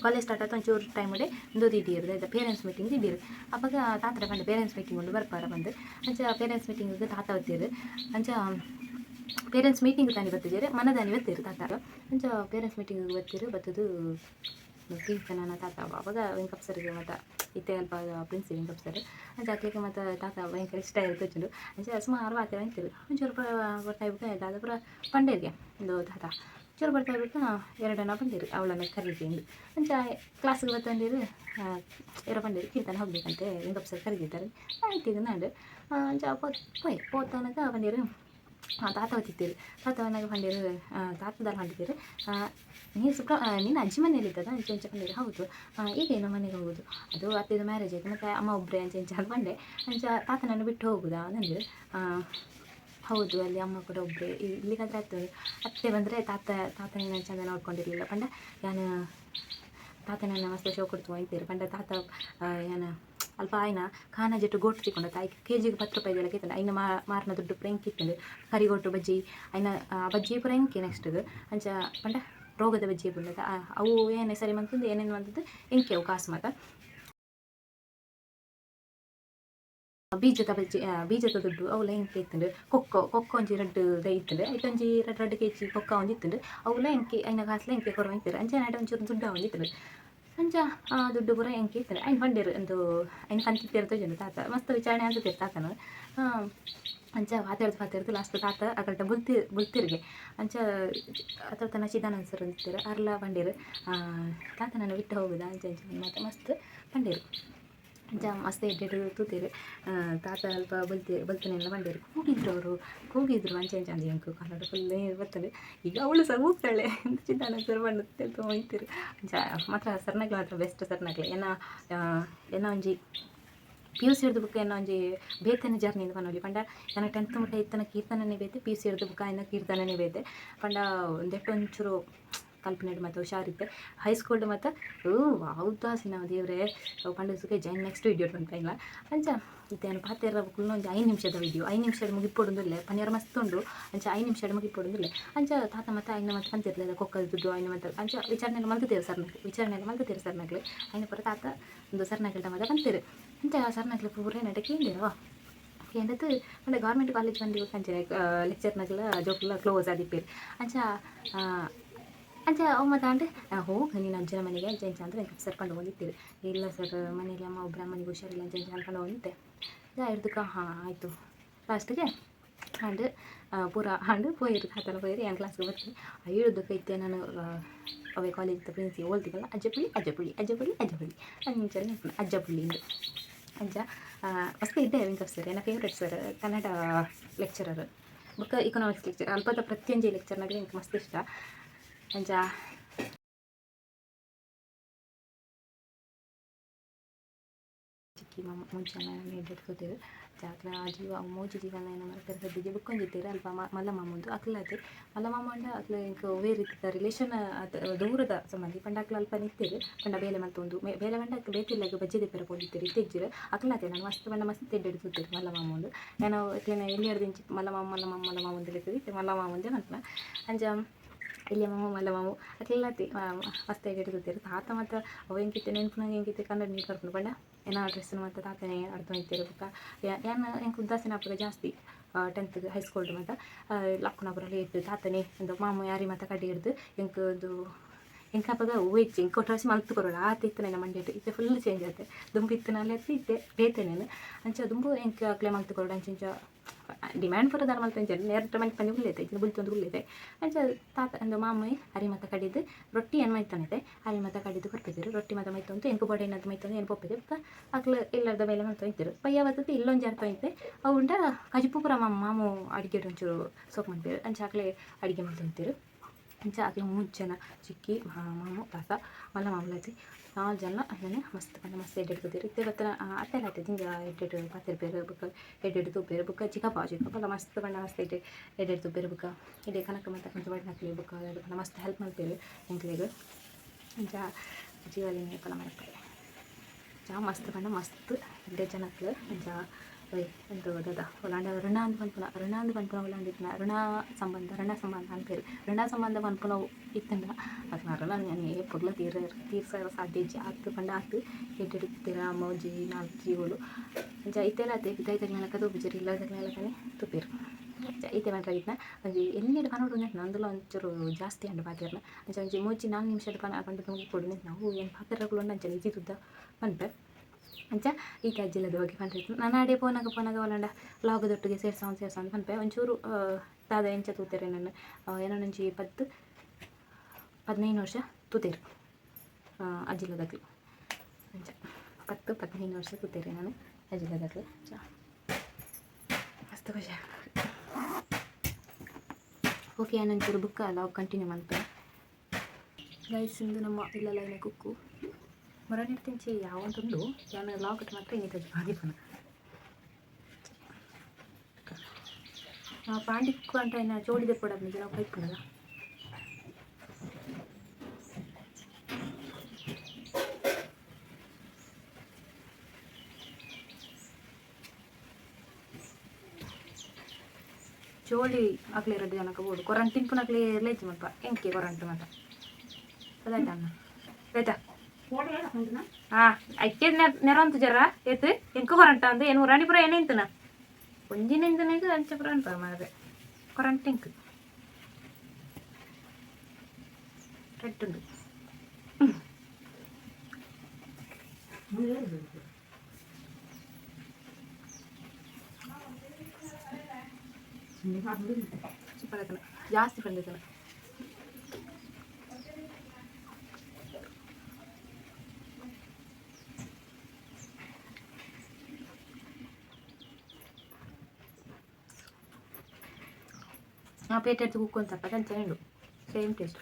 ಕಾಲೇಜ್ ಸ್ಟಾರ್ಟ್ ಆಯ್ತು ಒಂಚೂರು ಟೈಮ್ ಉಂಡೆ ಒಂದು ಇದ್ದೀರು ಆಯ್ತು ಪೇರೆಂಟ್ಸ್ ಮೀಟಿಂಗ್ ಇದ್ದೀರು ಅವಾಗ ತಾತರ ಬಂದು ಪೇರೆಂಟ್ಸ್ ಮೀಟಿಂಗ್ ಉಂಡು ಬರ್ಪಾರ ಬಂದು ಅಂಚ ಪೇರೆಂಟ್ಸ್ ಮೀಟಿಂಗಿಗೆ ತಾತ ಬರ್ತೀರು ಅಂಚ ಪೇರೆಂಟ್ಸ್ ಮೀಟಿಂಗ್ ತಾನಿ ಬರ್ತಿದ್ದೀರಿ ಮನದಾನಿ ಬರ್ತೀರು ತಾತಾರ ಅಂಚ ಪೇರೆಂಟ್ಸ್ ಮೀಟಿಂಗಿಗೆ ಬರ್ತೀರು ಬರ್ತದು ಕೀರ್ತನ ತಾತ ಅವಾಗ ವೆಂಕಪ್ಪ ಸರ್ಗೆ ಮತ್ತು ಇತ್ತೆ ಅಲ್ಪ ಪ್ರಿನ್ಸಿ ವೆಂಕಪ್ಪ ಸರ್ ಅಂಚ ಅಕ್ಲಿಗೆ ಮತ್ತು ತಾತ ಭಯಂಕರ ಇಷ್ಟ ಇರ್ತುಂಡು ಅಂಚ ಸುಮಾರು ವಾರ್ತೆ ಅಂತಿರು ಒಂಚೂರು ಬರ್ತಾ ಇರ್ಬೇಕು ತಾತ ಪುರ ಪಂಡೇರಿಗೆ ಒಂದು ತಾತ ಚೂರು ಬರ್ತಾ ಇರ್ಬೇಕು 2 ಜನ ಬಂದಿರು ಅವಳನ್ನು ಕರೀತೀನಿ ಅಂಚ ಕ್ಲಾಸಿಗೆ ಬರ್ತಂದಿರು ಇರೋ ಬಂದಿರು ಕೀರ್ತನ ಹೋಗ್ಬೇಕಂತೆ ವೆಂಕಪ್ಪ ಸರ್ ಕರೀತಿದ್ದಾರೆ ಆಯ್ತು ಈಗ ನಾಡು ಅಂಚ ಪೋತನಕ ಬಂದಿರು ತಾತ ಹೊತ್ತಿತ್ತೀರು ತಾತ ಮನೆಯಾಗ ಬಂದಿರು ತಾತದಲ್ಲಿ ಹೊಂಟಿದ್ದೀರು ನೀನು ಅಜ್ಜಿ ಮನೇಲಿದ್ದದ ಅಂಚೆ ಅಂಚೆ ಬಂದಿರು ಹೌದು ಈಗ ಏನು ಮನೆಗೆ ಹೋಗೋದು ಅದು ಅತ್ತೆದು ಮ್ಯಾರೇಜ್ ಆಯಿತು ಮತ್ತು ಅಮ್ಮ ಒಬ್ಬರೇ ಅಂಚೆ ಅಂಚೆ ಅಂತ ಬಂದೆ ಅಂಚ ತಾತನನ್ನು ಬಿಟ್ಟು ಹೋಗುದಾ ಅಂದಿರು ಹೌದು ಅಲ್ಲಿ ಅಮ್ಮ ಕೂಡ ಒಬ್ಬರೇ ಇಲ್ಲಿಗಾದ್ರೆ ಆಗ್ತದೆ ಅತ್ತೆ ಬಂದರೆ ತಾತನ ಚಂದ ನೋಡ್ಕೊಂಡಿರಲಿಲ್ಲ ಪಂಡ ಯಾನು ತಾತನನ್ನು ಮಸ್ತ್ ಶೋ ಕೊಡ್ತು ಹೋಯ್ತೀರು ಪಂಡ ತಾತ ಏನು ಅಲ್ಪ ಆಯ್ನ ಖಾನ ಜಟ್ಟು ಗೋಟು ತಿಕ್ಕೊಂಡ ತಾಯಿ ಕೆಜಿಗೆ 10 ರೂಪಾಯಿ ಇದೆಲ್ಲ ಕಿತ್ತಂಡು ಐನ ಮಾರಿನ ದುಡ್ಡು ಪುರ ಹೆಂಗಿತ್ತಂಡು ಕರಿಗೋಟು ಬಜ್ಜಿ ಐನ ಬಜ್ಜಿ ಪುರ ಹೆಂಗೆ ನೆಕ್ಸ್ಟ್ಗೆ ಅಂಚ ಪಂಡ ರೋಗದ ಬಜ್ಜಿ ಬಂದದ ಅವು ಏನೇ ಸರಿ ಬಂತಂದು ಏನೇನು ಬಂದದ್ದು ಹೆಂಗೆ ಅವು ಕಾಸು ಮಾತ ಬೀಜದ ದುಡ್ಡು ಅವಳ ಹೆಂಗೆ ಇತ್ತಂಡು ಕೊಕ್ಕೋ ಒಂಜಿ 2 ಇತ್ತಂಡು ಐಟೊಂಜಿ 2 ಕೆಜಿ ಕೊಕ್ಕ ಒಂದಿತ್ತಂಡು ಅವಳ ಹೆಂಗೆ ಐನ ಕಾಸಲ ಹೆಂಗೆ ಕೊರ ಇತ್ತು ಅಂಚೆ ನಾಟ ಒಂಚೂರು ದುಡ್ಡು ಒಂದಿತ್ತಂಡು ಅಂಚ ದುಡ್ಡು ಪುರ ಹೆಂಗೆ ಇರ್ತಾರೆ ಐನು ಬಂದಿರು ಒಂದು ಐನು ಕಂತಿರ್ತ ಜನ ತಾತ ಮಸ್ತ್ ವಿಚಾರಣೆ ಆಗ್ತಿರ್ತಾರೆ ತಾತನು ಅಂಚ ಮಾತಾಡ್ದು ಲಾಸ್ಟ್ ತಾತ ಅಕಲ್ಟ ಬುಲ್ತಿರ್ಗೆ ಅಂಚ ಅದ್ರ ತನ ಚಿದಾನಂದ ಸರ್ ಅಂತಿರ್ತಾರೆ ಅರ್ಲ ಬಂದಿರು ತಾತ ನಾನು ಬಿಟ್ಟು ಹೋಗುದಾ ಅಂಚೆ ಮತ್ತು ಮಸ್ತ್ ಬಂದಿರು ಅಂಚ ಮಸ್ತ್ ಎಡ್ಡೆಡು ತೂತೀರು ತಾತ ಅಲ್ಪ ಬಲ್ತನೆಲ್ಲ ಬಂದಿರು ಕೂಗಿದ್ರು ಅಂಚೆ ಅಂಚ ಅಂದು ಹೆಂಗೆ ಕನ್ನಡ ಫುಲ್ ಬರ್ತದೆ ಈಗ ಅವಳು ಸಹ ಹೋಗ್ತಾಳೆ ಚಿದಾನಂದ ಸರ್ ಬಂದು ಹೋಯ್ತಿರು ಅಂಚ ಮಾತ್ರ ಸರ್ನಾಗ್ಲೆ ಮಾತ್ರ ಬೆಸ್ಟ್ ಸರ್ನಾಗ್ಲೆ ಏನ ಒಂಜಿ PUC ಹಿಡ್ದು ಬುಕ್ಕ ಏನೋ ಒಂಜಿ ಬೇತನೆ ಜರ್ನಿಂದ ಪನೊಲಿ ಪಂಡ ಏನ 10th ಮುಟ್ಟ ಇತ್ತನ ಕೀರ್ತನನೇ ಬೇತೆ PUC ಹಿಡ್ದು ಬುಕ್ಕ ಏನ ಕೀರ್ತನನೇ ಬೇತೆ ಪಂಡ ಒಂದೆಟ್ಟು ಒಂಚೂರು ಕಲ್ಪನೆ ಮತ್ತು ಹುಷಾರಿದ್ದೆ ಹೈಸ್ಕೂಲ್ಡ್ ಮತ್ತು ಹೌದಾಸಿ ನಾವು ದೇವ್ರೆ ಪಂಡಿಸ್ಗೆ ಜೈನ್ ನೆಕ್ಸ್ಟ್ ವಿಡಿಯೋ ಬಂತಾಯಿಲ್ಲ ಅಂಚ ಇತ್ತೇನು ಪಾತೆರ ಒಂದು 5 ನಿಮಿಷದ ವಿಡಿಯೋ 5 ನಿಮಿಷದ ಮುಗಿಪೊಡುಂದಿಲ್ಲ ಪನ್ನೀರ್ ಮಸ್ತ್ ಉಂಡು ಅಂಚ 5 ನಿಮಿಷದ ಮುಗಿಪೊಡುಂದಿಲ್ಲ ಅಂಚ ತಾತ ಮತ್ತು ಐನ ಮತ್ತು ಪಂತಿರ್ಲಿಲ್ಲ ಕೊಕ್ಕಲ್ದುದ್ದು ಐನ ಮತ್ತು ಅಂಚ ವಿಚಾರಣೆ ಮಲ್ತೇವೆ ಸರ್ನಾಗ್ಲಿ ಐನ ಪುರ ತಾತ ಒಂದು ಸರ್ನಾಗ್ಲಿಟ ಮದ ಬಂತೀರಿ ಅಂಚ ಸರ್ನಾಗ್ಲಿ ಪೂರ ನಟ ಕೇಳಿರವ ಕೇಂದ್ರದ್ದು ಅಂದರೆ ಗೌರ್ಮೆಂಟ್ ಕಾಲೇಜ್ ಬಂದು ಅಂಚೆ ಲೆಕ್ಚರ್ನಾಗೆಲ್ಲ ಜೋಕ್ಲ ಕ್ಲೋಸ್ ಆದಿಪ್ಪೇರು ಅಂಚ ಅಂಚ ಅಮ್ಮ ತಾಂಡೆ ಹೋಗಿ ನೀನು ಅಜ್ಜನ ಮನೆಗೆ ಅಂಚೆ ಅಂದರೆ ಸರ್ಕೊಂಡು ಹೋಗಿರ್ತೀರಿ ಇಲ್ಲ ಸರ್ ಮನೇಲಿ ಅಮ್ಮ ಒಬ್ಬರ ಅಮ್ಮನಿಗೆ ಹುಷಾರಿಲ್ಲ ಅಂಚೆ ಅನ್ಕೊಂಡು ಹೋಗಿದ್ದೆ ಹಿಡ್ದಕ್ಕ ಹಾಂ ಆಯಿತು ಲಾಸ್ಟಿಗೆ ಹಂಡು ಪೂರ ಹಂಡು ಪೋಯಿರು ತಾತನ ಪೋಯಿರು ಏನು ಕ್ಲಾಸ್ಗೆ ಬರ್ತೀನಿ ಹಿಡಿದಕ್ಕೆ ಇತ್ತೆ ನಾನು ಅವೇ ಕಾಲೇಜ್ ಪ್ರಿನ್ಸಿ ಹೋಲ್ತಿಗಲ್ಲ ಅಜ್ಜಪುಳಿ ಅಂಚೆ ಅಜ್ಜಪುಳಿಂದು ಅಂಚ ಮಸ್ತ್ ಇದ್ದೆ ವೆಂಕಟ್ ಸರ್ ನನ್ನ ಫೇವ್ರೆಟ್ ಸರ್ ಕನ್ನಡ ಲೆಕ್ಚರರ್ ಬುಕ್ಕ ಇಕನಾಮಿಕ್ಸ್ ಲೆಕ್ಚರ್ ಅಲ್ಪದ ಪ್ರತಿಯೊಂದು ಲೆಕ್ಚರ್ನಾಗ എനിക്ക് ಮಸ್ತ್ ಇಷ್ಟ ಅಂಚ ಚಿಕ್ಕಿ ಮುಂಚೆಲ್ಲ ಹಿಡಿದ್ಕೋತೇವೆ ಜಾತ್ರೆ ಜೀವ ಮೂಜಿ ಜೀವನ ಏನು ಮಾಡ್ತಾರೆ ಸದ್ಯಗೆ ಬುಕ್ಕೊಂದಿದ್ದೀರಿ ಅಲ್ಪ ಮಲ್ಲ ಮಾಮಂದು ಅಕ್ಲಾದೆ ಮಲ್ಲ ಮಾಮ ಅಂಡ ಅಕ್ಲ ಇಂಕ ಬೇರೆ ರೀತಿಯ ರಿಲೇಷನ್ ದೂರದ ಸಂಬಂಧಿ ಪಂಡಕ್ಲ ಅಲ್ಪ ನಿಂತೀರಿ ಪಂಡ ಬೇಲೆ ಮತ್ತೊಂದು ಬೇಲೆ ಪಂಡ ಬೇತಿಲ್ಲಾಗ ಬಜ್ಜಿ ದೆಪ್ಪರ ಹೋಗಿದ್ದೀರಿ ತೆಜ್ಜಿರು ಅಕ್ಲಾತೆ ನಾನು ಮಸ್ತ್ ತೆಡ್ಡಿಡ್ತೀರಿ ಮಲ್ಲ ಮಾಮಂದು ನಾನು ಎಲ್ಲಿ ಹಿಡ್ದಿಂಚಿ ಮಲ್ಲ ಮಾಮಂದು ಹೇಳ್ತೀವಿ ಮಲ್ಲ ಮಾಮಂದೇ ಅಂತ ಅಂಜ ಇಲ್ಲಿ ಮಾಮ ಮಲ್ಲ ಮಾಮು ಅಕ್ಲಾತಿ ಮಸ್ತ್ ಹಿಡಿದುತ್ತೀರಿ ತಾತ ಮತ್ತು ಅವ ಹೆಂಗಿತ್ತೆ ನೆನ್ಪುನಾಗ ಹೆಂಗಿತ್ತೆ ಕನ್ನಡ ನೀರು ಬರ್ಕೊಂಡು ಬಣ್ಣ ಏನೋ ಡ್ರೆಸ್ಸನ್ನು ಮತ್ತು ತಾತನೇ ಅರ್ಥ ಇರ್ತೀರಿ ಬುಕ್ಕ ಏನು ಹೆಂಗೆ ಉದಾಸೀನ ಹಬ್ಬಗ ಜಾಸ್ತಿ 10th ಹೈಸ್ಕೂಲ್ಡ್ ಮತ್ತು ಲಕ್ಕುನಪುರಲ್ಲಿ ಇಟ್ಟು ತಾತನೇ ಒಂದು ಮಾಮು ಯಾರಿ ಮತ್ತು ಕಡ್ಡಿ ಹಿಡ್ದು ಹೆಂಗೆ ಒಂದು ಹೆಂಗೆ ಹಬ್ಬಗ ಹೂವು ಇಚ್ಚಿ ಹೆಂಗೆ ಕೊಟ್ಟರೆ ಮಲ್ತು ಕೊರೋಣ ಆತಿತ್ತು ನನ್ನ ಮಂಡ್ಯ ಇತ್ತೆ ಫುಲ್ ಚೇಂಜ್ ಆಯ್ತು ದುಂಬು ಇತ್ತು ನಲ್ಲಿ ಹತ್ತಿ ಇತ್ತೆ ಬೇತೆ ನಾನು ಅಂಚ ದುಂಬು ಹೆಂಗೆ ಅಕ್ಲೆ ಮಲ್ತು ಕೊರೋಣ ಅಂಚ ಡಿಮ್ಯಾಂಡ್ ಬರೋದಾರ ಮಲ್ತು ಅಂಚ ನೇರ ಮಂಚ ಪಂದಿ ಹುಲ್ಲೈತೆ ಇನ್ನು ಬುಲ್ತೊಂದು ಹುಲ್ಲೈತೆ ಅಂಚ ತಾತ ಒಂದು ಮಾಮೂಯಿ ಹರಿ ಮತ್ತು ಕಡಿದು ರೊಟ್ಟಿ ಏನು ಮೈತಾನೈತೆ ಹರಿ ಮತ್ತು ಕಡಿದು ಕೊಡ್ತಿದ್ರು ರೊಟ್ಟಿ ಮತ್ತು ಮೈತಂತು ಎಂಕು ಬಡ ಏನದು ಮೈತಂದು ಏನು ಪೊಪ್ಪಿದೆ ಅಕ್ಲು ಇಲ್ಲದ ಮೇಲೆ ಮಲ್ತು ಇದ್ದರು ಪಯ್ಯ ಬರ್ತದೆ ಇಲ್ಲೊಂದು ಜಾರ್ತ ಐತೆ ಅವುಂಡ ಕಜಿಪುಪುರ ಮಾಮು ಅಡಿಗೆ ಒಂಚೂರು ಸೊಪ್ಪು ಮಾಡ್ತೀರು ಅಂಚ ಅಕ್ಲೆ ಅಡಿಗೆ ಮಾಡ್ತಿರ್ತೀರು ಅಂಚ ಅಕ್ಲೆ 3 ಜನ ಚಿಕ್ಕಿ ಮಾಮು ತಾತ ಮಲ್ಲ ಮಾಮೂಲೈತಿ 4 ಜನ ಅದನ್ನೇ ಮಸ್ತ್ ಮಸ್ತ್ ಎಡ್ಡಿಡ್ಕೋತೀರಿ ಇತ್ತೆ ಬತ್ತ ಅತ್ತೆಲ್ಲ ಆಯ್ತು ಹಿಂಗೆ ಎಡ್ಡೆಡು ಪಾತಿರ್ಬೇರು ಬುಕ್ಕ ಎಡ್ಡೆಡು ತುಪ್ಪೇರು ಬುಕ್ಕ ಚಿಕ್ಕಪ್ಪ ಮಸ್ತ್ ಬಣ್ಣ ಮಸ್ತ್ ಎಡ್ಡೆಡು ತುಪ್ಪೇರು ಬುಕ್ಕ ಇಡೀ ಕನಕ ಮತ್ತು ಕೊಂಚ ಬಣ್ಣ ಹಾಕ್ಲಿ ಬುಕ್ಕ ಮಸ್ತ್ ಹೆಲ್ಪ್ ಮಾಡ್ತೀವಿ ಎಂಕ್ಲಿಗೆ ಅಂಚ ಜೀವಲಿಂಗ ಪಲ ಮಾಡ್ತಾರೆ ಚಾ ಮಸ್ತ್ ಬಣ್ಣ ಮಸ್ತ್ ಎಡ್ಡೆ ಜನಕ್ಕೆ ಅಂಚ ಎಂತ ಓದದ ಒಲಾಂಡ ಋಣ ಅಂದು ಪನ್ಪುನ ಒಲಾಂಡಿತ್ನ ಋಣ ಸಂಬಂಧ ಅಂತೀರಿ ಋಣ ಸಂಬಂಧ ಪನ್ಪುನ ಇತ್ತಂಡ ಅದನ್ನ ಋಣ ನಾನು ಪೊಗ್ಲ ತೀರ್ಸ ಸಾಧ್ಯ ಆತು ಪಂಡ ಆತು ಎಡ್ಡಿಡ್ತೀರ ಮೋಜಿ 4 ಜೀವಲು ಅಂಚ ಇತ್ತೆಲ್ಲ ಆಯ್ತು ಇದೈತಗ್ನಕ ತುಪ್ಪಿಜರಿ ಇಲ್ಲದಗ್ನೆಲ್ಲಕನೆ ತುಪ್ಪಿರು ಇತ್ತೆ ಮಾತಾಡಿದ್ನ ಅದು ಎಲ್ಲಿಡು ಕನ್ನಡ ನೆಟ್ಟು ನಂದುಲ ಒಂಚೂರು ಜಾಸ್ತಿ ಅಂಡು ಪಾತಿರ್ನ ಅಂಚ ಒಂಚಿ ಮೂಜಿ 4 ನಿಮಿಷದ ಪಂಡ ಮುಗಿಕೊಡು ನೆಟ್ಟು ನಾವು ಏನು ಪಾತ್ರಗಳು ಅಂಚ ಇದ್ದಿದ್ದ ಪನ್ಪೆ ಅಂಚ ಈಕೆ ಅಜ್ಜಿಲ್ಲದ ಹೋಗಿ ಪಂಡಿತ್ತು ನಾನು ಆಡೆ ಪೋನಾಗ ಒಲಂಡ ಲಾಗದೊಟ್ಟಿಗೆ ಸೇರ್ಸೊಂದು ಪನ್ಪೆ ಒಂಚೂರು ದಾದ ಎಂಚ ತೂತೇರೆ ನಾನು ಏನೋ ನಂಚಿ 15 ವರ್ಷ ತೂತೇರು ಅಜ್ಜಿಲ್ಲದಾಗ್ಲಿ ಅಂಚ 10-15 ವರ್ಷ ತೂತೇರೆ ನಾನು ಅಜ್ಜಿಲ್ಲದಾಗ್ಲಿ ಅಂಚ ಮಸ್ತ್ ಖುಷಿ ಓಕೆ ನಾನೊಂಚೂರು ಬುಕ್ಕ ಲಾಗ್ ಕಂಟಿನ್ಯೂ ಮಾಡ್ತೇನೆ ಗೈಸ್ ಇಂದು ನಮ್ಮ ಇಲ್ಲಲ್ಲ ಕುಕ್ಕು ಮರಣಿರ್ತಿಂಚಿ ಯಾವಂತುಂಡು ಯಾನ ಲಾಗಟ್ ಮಾತ್ರ ಇನ್ನಿತ ಬಾದಿಪನ ಪಾಂಡಿಕ್ಕು ಅಂತ ಇನ್ನು ಜೋಡಿದೆ ಕೊಡೋದು ನಾವು ಕೈಪುಣದ ಜೋಡಿ ಆಗ್ಲೇ ಇರೋದು ಜನಕ್ಕೆ ಬೋಡು ಕೊರಂಟ್ ತಿನ್ಪುನಾಗ್ಲೇ ಲೇಜ್ ಮಲ್ಪ ಎಂಕೆ ಕೊರಂಟ್ ಮಾತ ಅದಾಯ್ತಾ ಅನ್ನ ಆಯ್ತಾ ಅಕ್ಕೆ ನೆರಂತು ಜರ ಏತು ಎಂಕ ಕೊರಂಟ ಅಂದು ಏನು ರಾಣಿಪುರ ಏನೇಂತನ ಒಂಜಿನಿಂದನಾಗ ಅಂಚಪುರ ಅಂತ ಮಾರೆ ಕೊರಂಟ್ ಎಂಕ್ ರೆಡ್ ಉಂಡು ಸೂಪರ್ ಆಯ್ತಲ್ಲ ಜಾಸ್ತಿ ಬಂದೈತಲ್ಲ ಪ್ಲೇಟ್ ಎಡ್ತು ಕುಕ್ಕೊಂತಪ್ಪ ಕಂಚ ಹೇಳು ಸೇಮ್ ಟೇಸ್ಟ್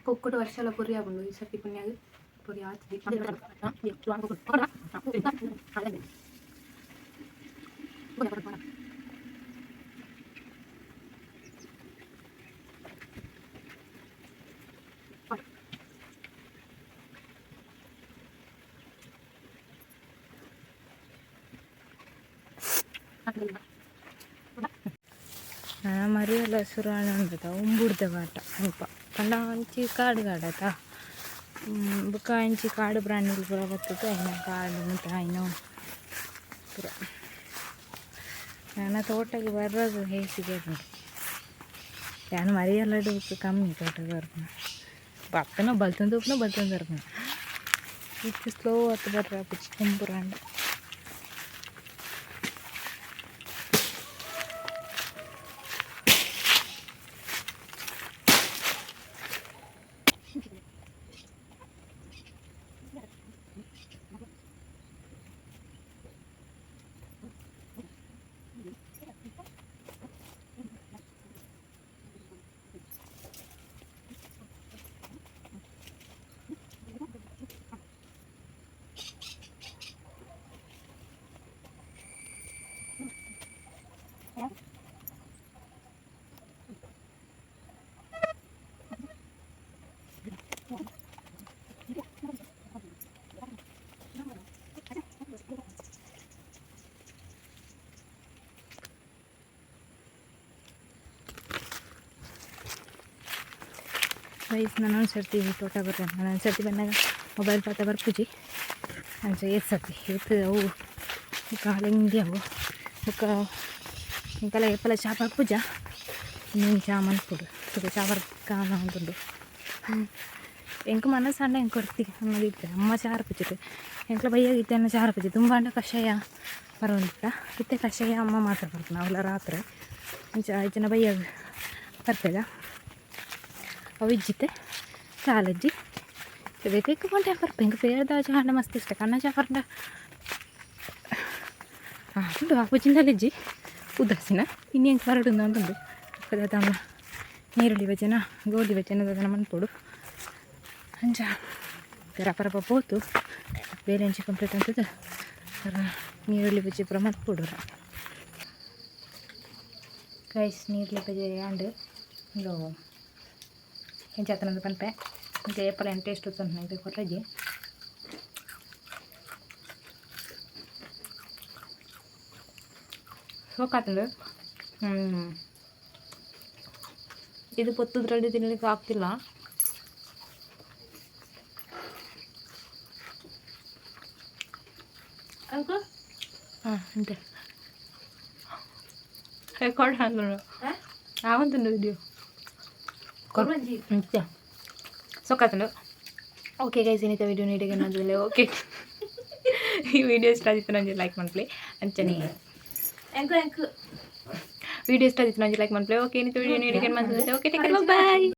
ఒక్కటి వర్షాల పొరి ఆగుండు ఈ సర్తి పుణ్యాలు పొరి ఆచి ಮರಿ ಎಲ್ಲ ಸುರಾಣ ಅಂದದ ಉಂಬುಡ್ದ ಬಾಟ ಅಲ್ಪ ಪಂಡ ಅಂಚಿ ಕಾಡು ಕಾಡತ ಬುಕ್ಕ ಅಂಚಿ ಕಾಡು ಪ್ರಾಣಿಗಳು ಪೂರ ಬರ್ತದೆ అయినా ಕಾಡು ಮತ್ತು అయినా ಪೂರ ನನ್ನ ತೋಟಕ್ಕೆ ಬರೋದು ಹೇಸಿಗೆ ನಾನು ಮರಿ ಎಲ್ಲ ಕಮ್ಮಿ ತೋಟಕ್ಕೆ ಬರ್ತೀನಿ ಬರ್ತನೋ ಬಲ್ತಂದು ಬರ್ತೀನಿ ಇತ್ತು ಸ್ಲೋ ಆತು ಬರ್ರ ಕುಂಬುರಾಂಡ ಗೈಸ್ ನಾನು ಒಂದು ಸರ್ತಿ ತೋಟ ಬರ್ರೆ ನಾನು ಒಂದು ಸರ್ತಿ ಬಂದಾಗ ಮೊಬೈಲ್ ಪಾತ ಬರ್ಪುಜಿ ಅಂಚೆ ಏತ್ ಇವತ್ತು ಅವು ಕಾಲಿಂಗಿ ಅವು ಇಂಕಲ ಎಪ್ಪಲ ಚಾಪ ಪೂಜ ನೀನು ಚಾ ಮನ್ಪುಡು ಚಾ ಬರ್ಕಾನ ಅಂದುಂಡು ಎಂಕ ಮನಸ್ಸು ಅಂಡ ಎಂಕ ಕೊಡ್ತಿ ಅನ್ನೋದಿತ್ತೆ ಅಮ್ಮ ಚಾರು ಪುಚ್ಚಿಟ್ಟು ಎಂಕ್ಲ ಬೈಯಾಗಿತ್ತೆ ಅನ್ನೋ ಚಾರು ಪುಚ್ಚಿ ತುಂಬ ಅಂಡ ಕಷಾಯ ಬರೋದಿತ್ತ ಇತ್ತೆ ಕಷಾಯ ಅಮ್ಮ ಮಾತ್ರ ಬರ್ತಾನೆ ಅವಳ ರಾತ್ರಿ ಜನ ಬೈಯಾಗ ಬರ್ತದ ಅವು ಇಜ್ಜಿತ್ತೆ ಚಾಲಜ್ಜಿ ಬೇಕು ಕೊಂಡೆ ಬರ್ಪ ಹಿಂಗೆ ಬೇರೆದ ಚಾಂಡ ಮಸ್ತ್ ಇಷ್ಟ ಕಣ್ಣ ಚಾ ಬರ್ಡ ಉಂಟು ಆಪುಜಿಂದಲಿಜ್ಜಿ ಉದಾಸಿನ ಇನ್ನೇನು ಹೊರಡು ಅಂತುಂಡು ತಮ್ಮ ನೀರುಳ್ಳಿ ಬಜ್ಜನ ಗೋಧಿ ಬಜ್ಜನ ಅದನ್ನು ಮನ್ಪೋಡು ಅಂಚ ಪರಪ ಪೋತು ಬೇರೆ ಅಂಚೆ ಕಂಪ್ಲೀಟ್ ಅಂತದ ನೀರುಳ್ಳಿ ಬಜ್ಜಿ ಪುರ ಮನ್ಪೋಡು ಗೈಸ್ ನೀರುಳ್ಳಿ ಬಜ್ಜಿ ಅಂಡು ಇದು ಹೆಂಚಾತನದು ಪನ್ಪೆ ఇంకా ఏపల ఎంత టేస్ట్ వస్తుంది ఇది కొట్టజీ ಸೋಕಾತಂದು ಇದು ಪೊತ್ತದ್ರಲ್ಲಿ ತಿನ್ನಲಿಕ್ಕೆ ಆಗ್ತಿಲ್ಲ ಹಾಂ ಅಂತೆ ರೆಕಾರ್ಡ್ ಹಾಕೊಂಡು ಆವಂತುಂಡು ವಿಡಿಯೋ ಅಂತೆ ಸೊಕ್ಕಾತಂಡು ಓಕೆ ಗೈಸ್ ಏನಿತ್ತು ವಿಡಿಯೋ ನೀಡಿಗೆ ಅನ್ನೋದಿಲ್ಲ ಓಕೆ ಈ ವಿಡಿಯೋ ಇಷ್ಟ ಆಗಿತ್ತು ನನಗೆ ಲೈಕ್ ಮಾಡ್ಲಿ ಅಂಚನೆ ವಿಡಿಯೋ ಇಷ್ಟ ಆಗಿತ್ತು ನನಗೆ ಲೈಕ್ ಮಾಡ್ಲಿ ಓಕೆ ಏನಿತ್ತು ವಿಡಿಯೋ ನೀಡಿಗೆ ಅನ್ನೋದಿಲ್ಲ ಓಕೆ ಟೇಕ್ ಕೇರ್ ಬಾಯ್